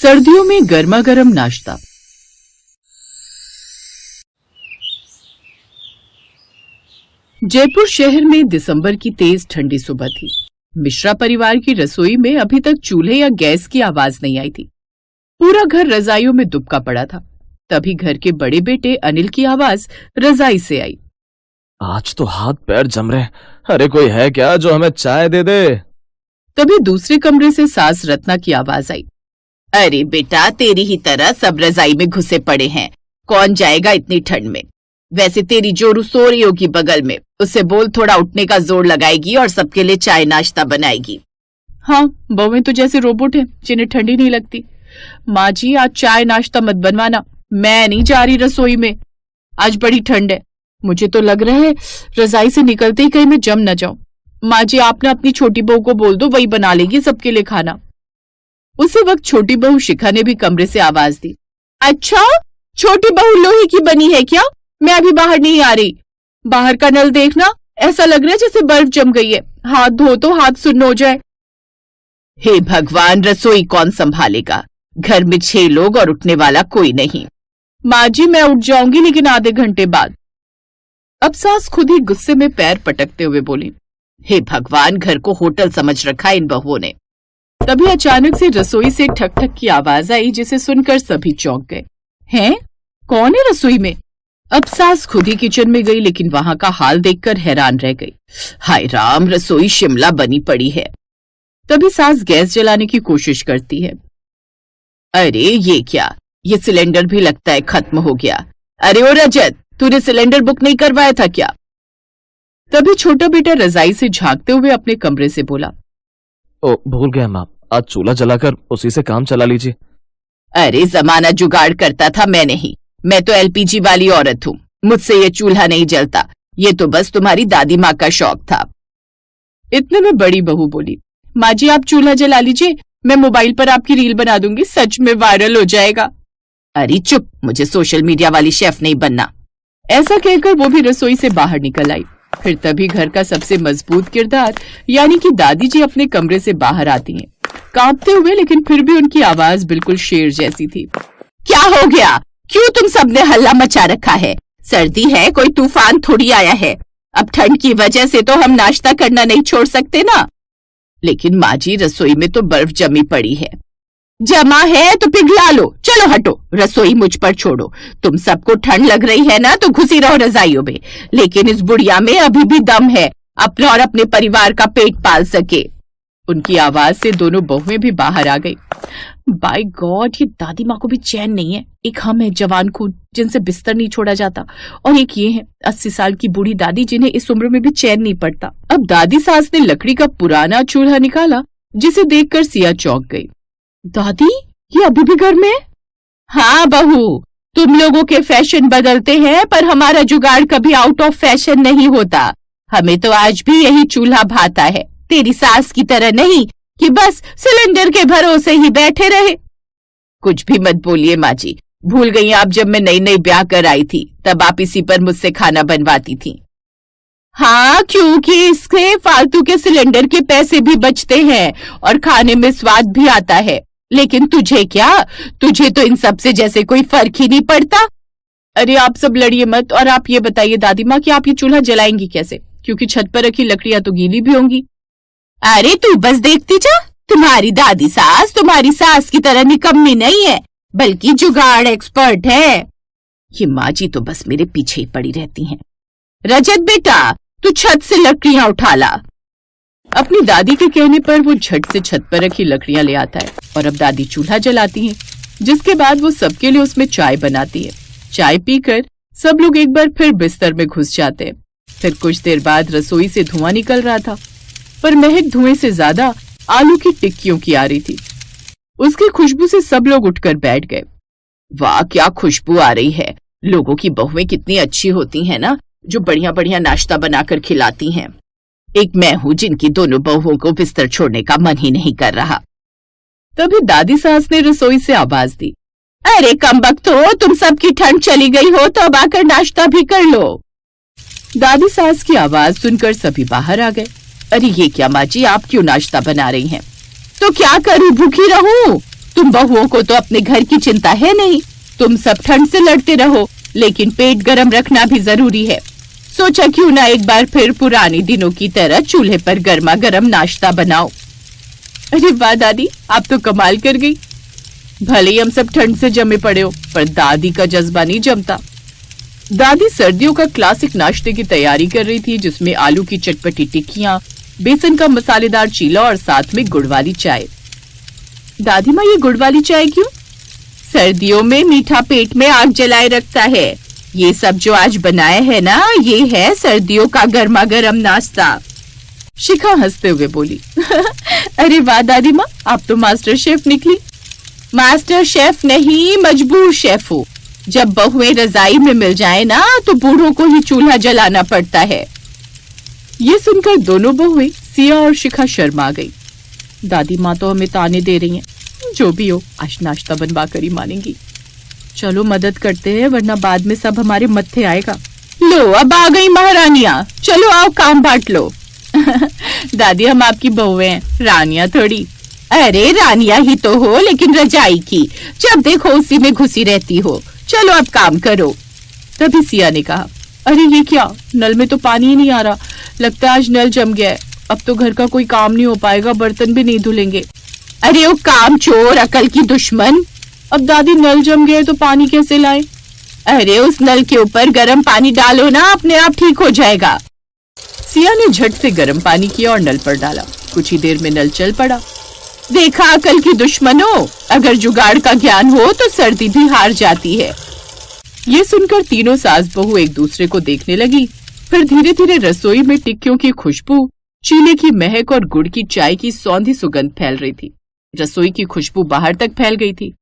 सर्दियों में गर्मा गर्म नाश्ता। जयपुर शहर में दिसंबर की तेज ठंडी सुबह थी। मिश्रा परिवार की रसोई में अभी तक चूल्हे या गैस की आवाज नहीं आई थी। पूरा घर रजाइयों में दुबका पड़ा था। तभी घर के बड़े बेटे अनिल की आवाज रजाई से आई। आज तो हाथ पैर जम रहे। अरे कोई है क्या जो हमें चाय दे दे। तभी दूसरे कमरे से सास रत्ना की आवाज आई। अरे बेटा, तेरी ही तरह सब रजाई में घुसे पड़े हैं। कौन जाएगा इतनी ठंड में। वैसे तेरी जोरू सो रही होगी बगल में, उससे बोल थोड़ा उठने का जोर लगाएगी और सबके लिए चाय नाश्ता बनाएगी। हाँ, बहुएं तो जैसे रोबोट हैं जिन्हें ठंडी नहीं लगती। माँ जी, आज चाय नाश्ता मत बनवाना, मैं नहीं जा रही रसोई में। आज बड़ी ठंड है। मुझे तो लग रहा है रजाई से निकलते ही कहीं मैं जम न जाऊं। माँ जी, आपने अपनी छोटी बहू को बोल दो, वही बना लेगी सबके लिए खाना। उसी वक्त छोटी बहू शिखा ने भी कमरे से आवाज दी। अच्छा, छोटी बहू लोहे की बनी है क्या? मैं अभी बाहर नहीं आ रही। बाहर का नल देखना, ऐसा लग रहा है जैसे बर्फ जम गई है। हाथ धो तो हाथ सुन्न हो जाए। हे भगवान, रसोई कौन संभालेगा? घर में 6 लोग और उठने वाला कोई नहीं। माँ जी, मैं उठ जाऊंगी लेकिन आधे घंटे बाद। अब सास खुद ही गुस्से में पैर पटकते हुए बोली। हे भगवान, घर को होटल समझ रखा इन बहुओं ने। तभी अचानक से रसोई से ठक ठक की आवाज आई, जिसे सुनकर सभी चौंक गए। हैं? कौन है रसोई में? अब सास खुद ही किचन में गई, लेकिन वहां का हाल देखकर हैरान रह गई। हाय राम, रसोई शिमला बनी पड़ी है। तभी सास गैस जलाने की कोशिश करती है। अरे ये क्या, ये सिलेंडर भी लगता है खत्म हो गया। अरे ओ रजत, तूने सिलेंडर बुक नहीं करवाया था क्या? तभी छोटा बेटा रजाई से झांकते हुए अपने कमरे से बोला। ओ, भूल गया माँ, आज चूल्हा जलाकर उसी से काम चला लीजिए। अरे जमाना जुगाड़ करता था, मैं नहीं। मैं तो एलपीजी वाली औरत हूँ, मुझसे ये चूल्हा नहीं जलता। ये तो बस तुम्हारी दादी माँ का शौक था। इतने में बड़ी बहू बोली। माँ जी, आप चूल्हा जला लीजिए, मैं मोबाइल पर आपकी रील बना दूंगी, सच में वायरल हो जाएगा। अरे चुप, मुझे सोशल मीडिया वाली शेफ नहीं बनना। ऐसा कहकर वो भी रसोई से बाहर निकल आई। फिर तभी घर का सबसे मजबूत किरदार यानी कि दादी जी अपने कमरे से बाहर आती हैं, कांपते हुए, लेकिन फिर भी उनकी आवाज बिल्कुल शेर जैसी थी। क्या हो गया? क्यों तुम सबने हल्ला मचा रखा है? सर्दी है, कोई तूफान थोड़ी आया है। अब ठंड की वजह से तो हम नाश्ता करना नहीं छोड़ सकते ना। लेकिन माँ जी, रसोई में तो बर्फ जमी पड़ी है। जमा है तो पिघला लो। चलो हटो, रसोई मुझ पर छोड़ो। तुम सबको ठंड लग रही है ना, तो घुसी रहो रजाइयों में। लेकिन इस बुढ़िया में अभी भी दम है, अपने और अपने परिवार का पेट पाल सके। उनकी आवाज से दोनों बहुएं भी बाहर आ गई। बाय गॉड, ये दादी माँ को भी चैन नहीं है। एक हम है जवान खून, जिनसे बिस्तर नहीं छोड़ा जाता, और एक ये है 80 साल की बूढ़ी दादी, जिन्हें इस उम्र में भी चैन नहीं पड़ता। अब दादी सास ने लकड़ी का पुराना चूल्हा निकाला, जिसे देखकर सिया चौंक गई। दादी, ये अभी भी घर में? हाँ बहू, तुम लोगों के फैशन बदलते हैं, पर हमारा जुगाड़ कभी आउट ऑफ फैशन नहीं होता। हमें तो आज भी यही चूल्हा भाता है, तेरी सास की तरह नहीं कि बस सिलेंडर के भरोसे ही बैठे रहे। कुछ भी मत बोलिए माँ जी, भूल गई आप जब मैं नई नई ब्याह कर आई थी, तब आप इसी पर मुझसे खाना बनवाती थी। हाँ, क्योंकि इससे फालतू के सिलेंडर के पैसे भी बचते हैं और खाने में स्वाद भी आता है। लेकिन तुझे क्या, तुझे तो इन सब से जैसे कोई फर्क ही नहीं पड़ता। अरे आप सब लड़िए मत, और आप ये बताइए दादी माँ कि आप ये चूल्हा जलाएंगी कैसे, क्योंकि छत पर रखी लकड़ियां तो गीली भी होंगी। अरे तू बस देखती जा, तुम्हारी दादी सास तुम्हारी सास की तरह निकम्मी नहीं है, बल्कि जुगाड़ एक्सपर्ट है। ये माँ जी तो बस मेरे पीछे ही पड़ी रहती हैं। रजत बेटा, तू छत से लकड़ियां उठा ला। अपनी दादी के कहने पर वो झट से छत पर रखी लकड़ियां ले आता है, और अब दादी चूल्हा जलाती हैं, जिसके बाद वो सबके लिए उसमें चाय बनाती है। चाय पीकर सब लोग एक बार फिर बिस्तर में घुस जाते हैं। फिर कुछ देर बाद रसोई से धुआं निकल रहा था, पर महक धुएं से ज्यादा आलू की टिक्कियों की आ रही थी। उसकी खुशबू से सब लोग उठकर बैठ गए। वाह, क्या खुशबू आ रही है। लोगों की बहुएं कितनी अच्छी होती हैं ना, जो बढ़िया बढ़िया नाश्ता बनाकर खिलाती हैं। एक मैं हूँ जिनकी दोनों बहुओं को बिस्तर छोड़ने का मन ही नहीं कर रहा। तभी दादी सास ने रसोई से आवाज दी। अरे कमबख्तो, तुम सबकी ठंड चली गई हो तो अब आकर नाश्ता भी कर लो। दादी सास की आवाज सुनकर सभी बाहर आ गए। अरे ये क्या माँ जी, आप क्यों नाश्ता बना रही हैं? तो क्या करूं, भूखी रहूं? तुम बहुओं को तो अपने घर की चिंता है नहीं, तुम सब ठंड से लड़ते रहो, लेकिन पेट गर्म रखना भी जरूरी है। सोचा क्यों ना एक बार फिर पुराने दिनों की तरह चूल्हे पर गर्मा गर्म नाश्ता बनाओ। अरे वाह दादी, आप तो कमाल कर गई। भले ही हम सब ठंड से जमे पड़े हो, पर दादी का जज्बा नहीं जमता। दादी सर्दियों का क्लासिक नाश्ते की तैयारी कर रही थी, जिसमें आलू की चटपटी टिक्कियां, बेसन का मसालेदार चीला और साथ में गुड़ वाली चाय। दादी माँ, ये गुड़ वाली चाय क्यों? सर्दियों में मीठा पेट में आग जलाए रखता है। ये सब जो आज बनाए है ना, ये है सर्दियों का गर्मा गर्म नाश्ता। शिखा हंसते हुए बोली। अरे वाह दादी माँ, आप तो मास्टर शेफ निकली। मास्टर शेफ नहीं, मजबूर शेफ हूँ। जब बहुएं रजाई में मिल जाए ना, तो बूढ़ों को ही चूल्हा जलाना पड़ता है। ये सुनकर दोनों बहुएं सिया और शिखा शर्मा गई। दादी माँ तो हमें ताने दे रही हैं। जो भी हो, आज नाश्ता बनवा कर ही मानेंगी। चलो मदद करते हैं, वरना बाद में सब हमारे मत्थे आएगा। लो, अब आ गई महारानियाँ, चलो आओ काम बांट लो। दादी, हम आपकी बहुएं हैं, रानियाँ थोड़ी। अरे रानियाँ ही तो हो, लेकिन रजाई की जब देखो उसी में घुसी रहती हो। चलो अब काम करो। तभी सिया ने कहा, अरे ये क्या, नल में तो पानी ही नहीं आ रहा। लगता है आज नल जम गया है। अब तो घर का कोई काम नहीं हो पाएगा, बर्तन भी नहीं धुलेंगे। अरे वो काम चोर, अकल की दुश्मन। अब दादी, नल जम गया है तो पानी कैसे लाएं? अरे उस नल के ऊपर गर्म पानी डालो ना, अपने आप ठीक हो जाएगा। सिया ने झट से गर्म पानी किया और नल पर डाला। कुछ ही देर में नल चल पड़ा। देखा अकल की दुश्मनों, अगर जुगाड़ का ज्ञान हो तो सर्दी भी हार जाती है। ये सुनकर तीनों सास बहू एक दूसरे को देखने लगी। फिर धीरे धीरे रसोई में टिक्कियों की खुशबू, चीले की महक और गुड़ की चाय की सौंधी सुगंध फैल रही थी। रसोई की खुशबू बाहर तक फैल गई थी।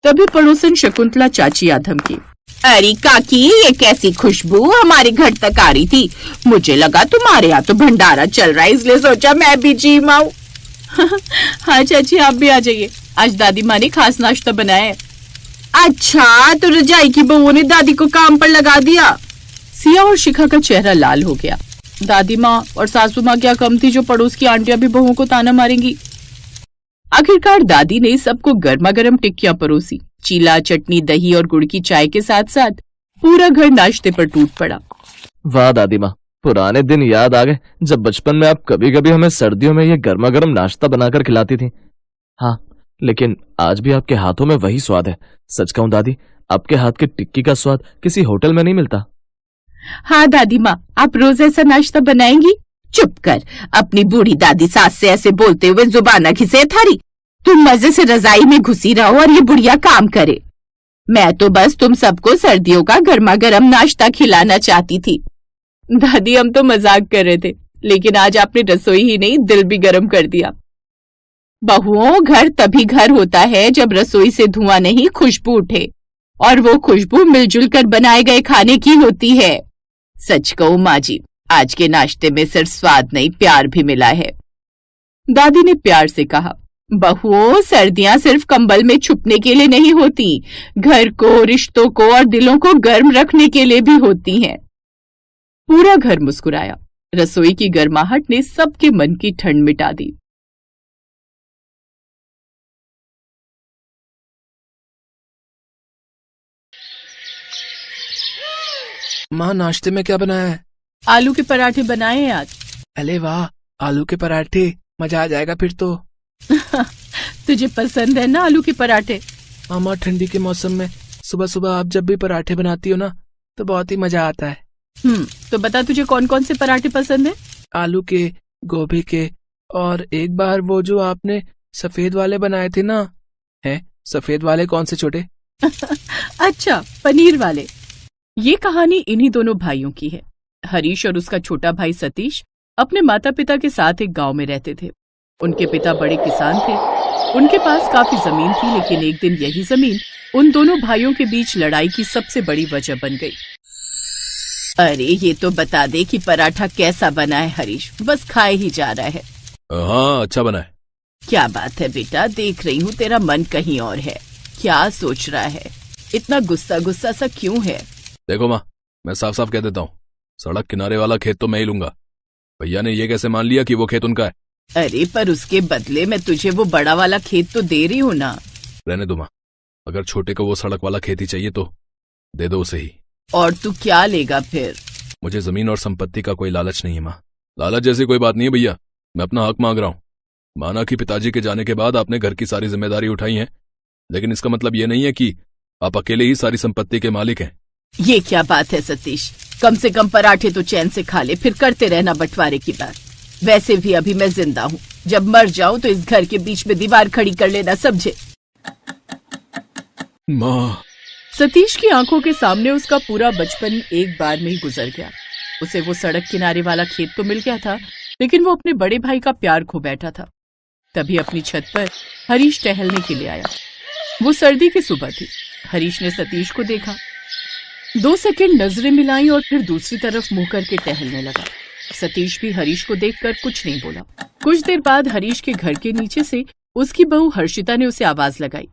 तभी पड़ोसन शकुंतला चाची आधम की। अरे काकी, ये कैसी खुशबू हमारे घर तक आ रही थी। मुझे लगा तुम्हारे यहाँ तो भंडारा चल रहा है, इसलिए सोचा मैं भी जी आऊं। हाँ चाची, आप भी आ जाइए। आज दादी माँ ने खास नाश्ता बनाया है। अच्छा, तो रजाई की बहुओं ने दादी को काम पर लगा दिया। सिया और शिखा का चेहरा लाल हो गया। दादी माँ और सासू माँ क्या कम थी जो पड़ोस की आंटियां भी बहुओं को ताना मारेंगी। आखिरकार दादी ने सबको गर्मा गर्म टिक्कियां परोसी। चीला, चटनी, दही और गुड़ की चाय के साथ साथ पूरा घर नाश्ते पर टूट पड़ा। वाह दादी माँ, पुराने दिन याद आ गए जब बचपन में आप कभी कभी हमें सर्दियों में ये गर्मा गर्म नाश्ता बनाकर खिलाती थी। हाँ, लेकिन आज भी आपके हाथों में वही स्वाद है। सच कहूँ दादी, आपके हाथ की टिक्की का स्वाद किसी होटल में नहीं मिलता। हाँ दादी माँ, आप रोज ऐसा नाश्ता बनाएंगी? चुप कर, अपनी बूढ़ी दादी सास से ऐसे बोलते हुए जुबान न घिसे थारी। तुम मजे से रजाई में घुसी रहो और ये बुढ़िया काम करे। मैं तो बस तुम सबको सर्दियों का गर्मा गर्म नाश्ता खिलाना चाहती थी। दादी, हम तो मजाक कर रहे थे, लेकिन आज आपने रसोई ही नहीं, दिल भी गर्म कर दिया। बहुओं, घर तभी घर होता है जब रसोई से धुआं नहीं, खुशबू उठे, और वो खुशबू मिलजुल कर बनाए गए खाने की होती है। सच कहूं माँ जी, आज के नाश्ते में सिर्फ स्वाद नहीं, प्यार भी मिला है। दादी ने प्यार से कहा, बहुओं, सर्दियां सिर्फ कंबल में छुपने के लिए नहीं होती, घर को, रिश्तों को और दिलों को गर्म रखने के लिए भी होती हैं। पूरा घर मुस्कुराया। रसोई की गर्माहट ने सबके मन की ठंड मिटा दी। माँ, नाश्ते में क्या बनाया है? आलू के पराठे बनाए हैं आज। अरे वाह, आलू के पराठे, मजा आ जाएगा फिर तो। तुझे पसंद है ना आलू के पराठे? मामा, ठंडी के मौसम में सुबह सुबह आप जब भी पराठे बनाती हो ना, तो बहुत ही मजा आता है। तो बता, तुझे कौन कौन से पराठे पसंद है? आलू के, गोभी के, और एक बार वो जो आपने सफेद वाले बनाए थे ना। है सफेद वाले कौन से छोटे? अच्छा, पनीर वाले। ये कहानी इन्हीं दोनों भाइयों की है। हरीश और उसका छोटा भाई सतीश अपने माता पिता के साथ एक गांव में रहते थे। उनके पिता बड़े किसान थे। उनके पास काफी जमीन थी, लेकिन एक दिन यही जमीन उन दोनों भाइयों के बीच लड़ाई की सबसे बड़ी वजह बन गई। अरे ये तो बता दे कि पराठा कैसा बना है हरीश, बस खाए ही जा रहा है। हाँ, अच्छा बना है। क्या बात है बेटा, देख रही हूँ तेरा मन कहीं और है। क्या सोच रहा है? इतना गुस्सा गुस्सा सा क्यों है? देखो माँ, मैं साफ साफ कह देता हूँ, सड़क किनारे वाला खेत तो मैं ही लूंगा। भैया ने ये कैसे मान लिया कि वो खेत उनका है? अरे पर उसके बदले मैं तुझे वो बड़ा वाला खेत तो दे रही हूँ ना। रहने दो माँ, अगर छोटे को वो सड़क वाला खेती चाहिए तो दे दो उसे ही। और तू क्या लेगा फिर? मुझे जमीन और संपत्ति का कोई लालच नहीं है माँ। लालच जैसी कोई बात नहीं है भैया, मैं अपना हक मांग रहा हूँ। माना कि पिताजी के जाने के बाद आपने घर की सारी जिम्मेदारी उठाई है, लेकिन इसका मतलब ये नहीं है कि आप अकेले ही सारी संपत्ति के मालिक हैं। ये क्या बात है सतीश? कम से कम पराठे तो चैन से खा ले, फिर करते रहना बंटवारे की बात। वैसे भी अभी मैं जिंदा हूँ, जब मर जाऊं तो इस घर के बीच में दीवार खड़ी कर लेना, समझे? माँ। सतीश की आंखों के सामने उसका पूरा बचपन एक बार में ही गुजर गया। उसे वो सड़क किनारे वाला खेत तो मिल गया था, लेकिन वो अपने बड़े भाई का प्यार खो बैठा था। तभी अपनी छत पर हरीश टहलने के लिए आया। वो सर्दी की सुबह थी। हरीश ने सतीश को देखा, 2 सेकंड नजरें मिलाई और फिर दूसरी तरफ मुंह करके टहलने लगा। सतीश भी हरीश को देखकर कुछ नहीं बोला। कुछ देर बाद हरीश के घर के नीचे से उसकी बहू हर्षिता ने उसे आवाज लगाई,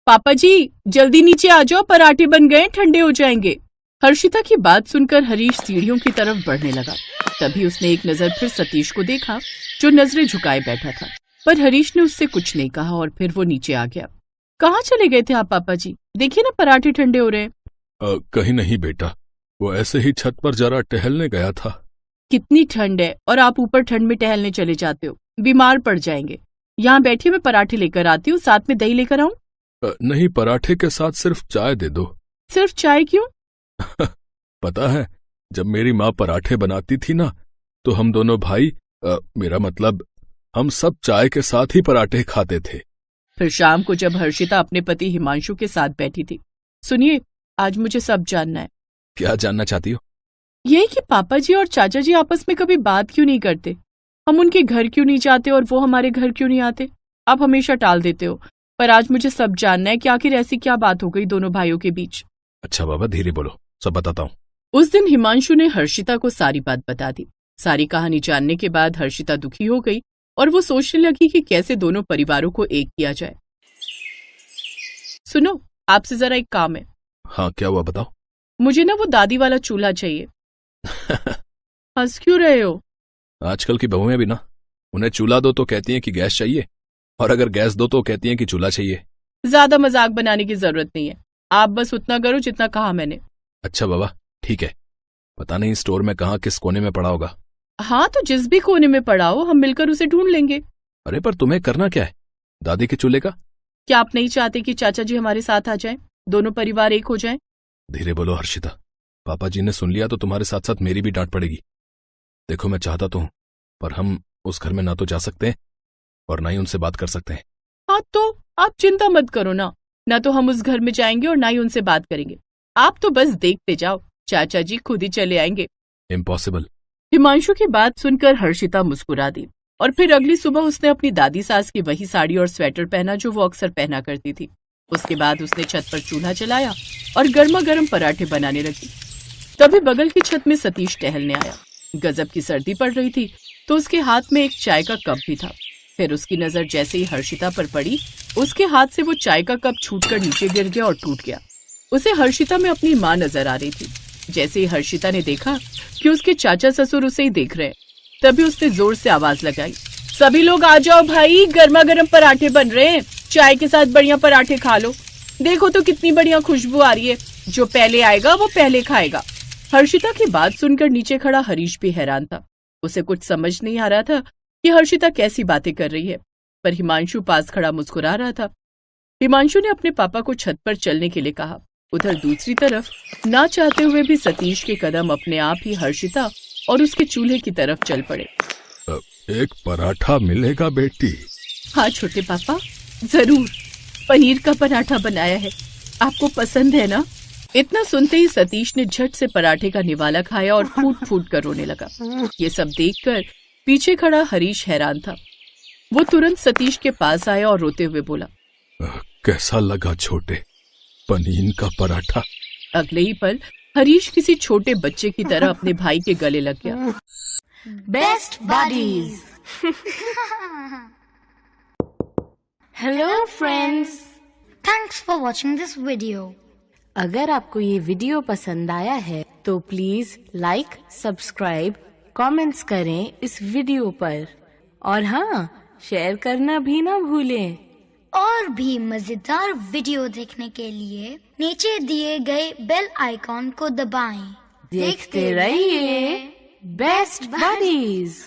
पापा जी जल्दी नीचे आ जाओ, पराठे बन गए, ठंडे हो जाएंगे। हर्षिता की बात सुनकर हरीश सीढ़ियों की तरफ बढ़ने लगा। तभी उसने एक नजर फिर सतीश को देखा, जो नजरें झुकाए बैठा था, पर हरीश ने उससे कुछ नहीं कहा और फिर वो नीचे आ गया। कहाँ चले गए थे आप पापा जी? देखिए ना पराठे ठंडे हो रहे हैं। कहीं नहीं बेटा, वो ऐसे ही छत पर जरा टहलने गया था। कितनी ठंड है और आप ऊपर ठंड में टहलने चले जाते हो, बीमार पड़ जाएंगे। यहाँ बैठिए, मैं पराठे लेकर आती हूँ, साथ में दही लेकर आऊं? नहीं, पराठे के साथ सिर्फ चाय दे दो। सिर्फ चाय क्यों? पता है, जब मेरी माँ पराठे बनाती थी ना, तो हम दोनों भाई, मेरा मतलब हम सब चाय के साथ ही पराठे खाते थे। फिर शाम को जब हर्षिता अपने पति हिमांशु के साथ बैठी थी, सुनिए आज मुझे सब जानना है। क्या जानना चाहती हो? यही कि पापा जी और चाचा जी आपस में कभी बात क्यों नहीं करते? हम उनके घर क्यों नहीं जाते और वो हमारे घर क्यों नहीं आते? आप हमेशा टाल देते हो, पर आज मुझे सब जानना है कि आखिर ऐसी क्या बात हो गई दोनों भाइयों के बीच। अच्छा बाबा, धीरे बोलो, सब बताता हूँ। उस दिन हिमांशु ने हर्षिता को सारी बात बता दी। सारी कहानी जानने के बाद हर्षिता दुखी हो गई और वो सोचने लगी कि कैसे दोनों परिवारों को एक किया जाए। सुनो, आपसे जरा एक काम है। हाँ, क्या हुआ बताओ। मुझे ना वो दादी वाला चूल्हा चाहिए। हंस क्यों रहे हो? आजकल की बहुएं भी ना, उन्हें चूल्हा दो तो कहती हैं कि गैस चाहिए, और अगर गैस दो तो कहती हैं कि चूल्हा चाहिए। ज्यादा मजाक बनाने की जरूरत नहीं है, आप बस उतना करो जितना कहा मैंने। अच्छा बाबा, ठीक है। पता नहीं स्टोर में कहाँ किस कोने में पड़ा होगा। हाँ तो जिस भी कोने में पड़ा हो हम मिलकर उसे ढूंढ लेंगे। अरे पर तुम्हें करना क्या है दादी के चूल्हे का? क्या आप नहीं चाहते कि चाचा जी हमारे साथ आ जाएं, दोनों परिवार एक हो जाएं? धीरे बोलो हर्षिता, पापा जी ने सुन लिया तो तुम्हारे साथ साथ मेरी भी डांट पड़ेगी। देखो मैं चाहता तो हूँ, पर हम उस घर में ना तो जा सकते हैं और ना ही उनसे बात कर सकते हैं। हाँ तो आप चिंता मत करो ना तो हम उस घर में जाएंगे और ना ही उनसे बात करेंगे। आप तो बस देखते जाओ, चाचा जी खुद ही चले आएंगे। इम्पॉसिबल। हिमांशु की बात सुनकर हर्षिता मुस्कुरा दी और फिर अगली सुबह उसने अपनी दादी सास की वही साड़ी और स्वेटर पहना जो वो अक्सर पहना करती थी। उसके बाद उसने छत पर चूल्हा जलाया और गर्मा गर्म पराठे बनाने लगी। तभी बगल की छत में सतीश टहलने आया। गजब की सर्दी पड़ रही थी तो उसके हाथ में एक चाय का कप भी था। फिर उसकी नजर जैसे ही हर्षिता पर पड़ी, उसके हाथ से वो चाय का कप छूटकर नीचे गिर गया और टूट गया। उसे हर्षिता में अपनी माँ नजर आ रही थी। जैसे ही हर्षिता ने देखा कि उसके चाचा ससुर उसे ही देख रहे हैं, तभी उसने जोर से आवाज लगाई, सभी लोग आ जाओ भाई, गर्मा गर्म पराठे बन रहे हैं, चाय के साथ बढ़िया पराठे खा लो। देखो तो कितनी बढ़िया खुशबू आ रही है, जो पहले आएगा वो पहले खाएगा। हर्षिता की बात सुनकर नीचे खड़ा हरीश भी हैरान था। उसे कुछ समझ नहीं आ रहा था कि हर्षिता कैसी बातें कर रही है, पर हिमांशु पास खड़ा मुस्कुरा रहा था। हिमांशु ने अपने पापा को छत पर चलने के लिए कहा। उधर दूसरी तरफ ना चाहते हुए भी सतीश के कदम अपने आप ही हर्षिता और उसके चूल्हे की तरफ चल पड़े। एक पराठा मिलेगा बेटी? हाँ छोटे पापा, जरूर। पनीर का पराठा बनाया है, आपको पसंद है ना? इतना सुनते ही सतीश ने झट से पराठे का निवाला खाया और फूट फूट कर रोने लगा। ये सब देखकर पीछे खड़ा हरीश हैरान था। वो तुरंत सतीश के पास आया और रोते हुए बोला, कैसा लगा छोटे, पनीर का पराठा? अगले ही पल हरीश किसी छोटे बच्चे की तरह अपने भाई के गले लग गया। Best buddies. Hello friends, thanks for watching this video. अगर आपको ये वीडियो पसंद आया है तो प्लीज लाइक, सब्सक्राइब, कमेंट्स करें इस वीडियो पर और हाँ, शेयर करना भी ना भूलें। और भी मजेदार वीडियो देखने के लिए नीचे दिए गए बेल आइकॉन को दबाएं। देखते रहिए बेस्ट बडीज।